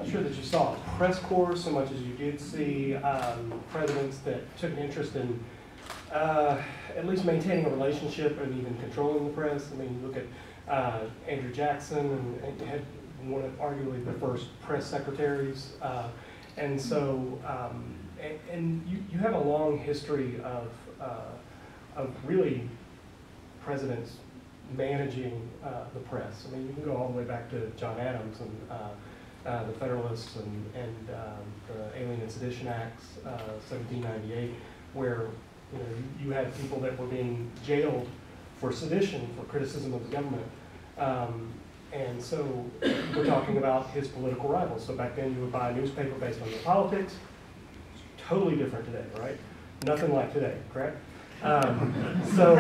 sure that you saw a press corps so much as you did see presidents that took an interest in at least maintaining a relationship and even controlling the press. I mean, you look at Andrew Jackson, and had one of arguably the first press secretaries. And so, and you have a long history of really presidents managing the press. I mean, you can go all the way back to John Adams and the Federalists and the Alien and Sedition Acts, 1798, where you had people that were being jailed for sedition, for criticism of the government. And so we're talking about his political rivals. So back then you would buy a newspaper based on your politics. Totally different today, right? Nothing like today, correct? So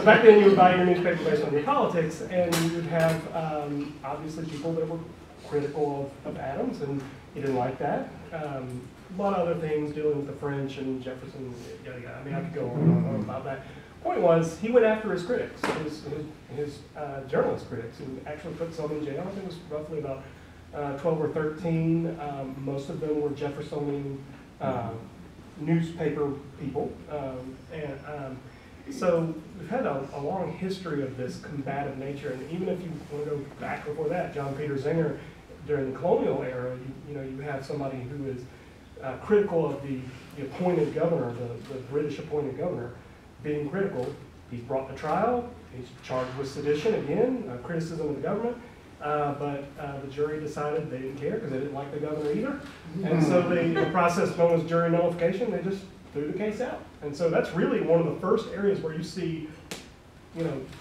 back then you would buy your newspaper based on your politics, and you would have obviously people that were critical of Adams, and you didn't like that. A lot of other things dealing with the French and Jefferson, yada yada. I mean, I could go on and on about that. Point was, he went after his critics, his journalist critics, and actually put some in jail. I think it was roughly about 12 or 13. Most of them were Jeffersonian newspaper people. So we've had a long history of this combative nature, and even if you want to go back before that, John Peter Zenger, during the colonial era, you have somebody who is critical of the appointed governor, the British appointed governor, being critical. He's brought to trial. He's charged with sedition again, criticism of the government. But the jury decided they didn't care because they didn't like the governor either. And so the process known as jury nullification, they just threw the case out. And so that's really one of the first areas where you see,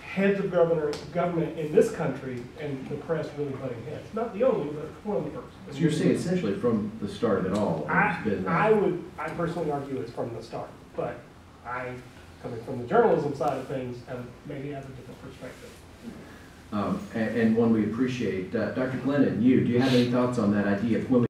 heads of government in this country and the press really butting heads. Not the only, but one of the first. So you're saying essentially from the start of it all. I personally argue it's from the start, but coming from the journalism side of things, maybe have a different perspective. And one we appreciate. Dr. Glennon, do you have any thoughts on that idea of when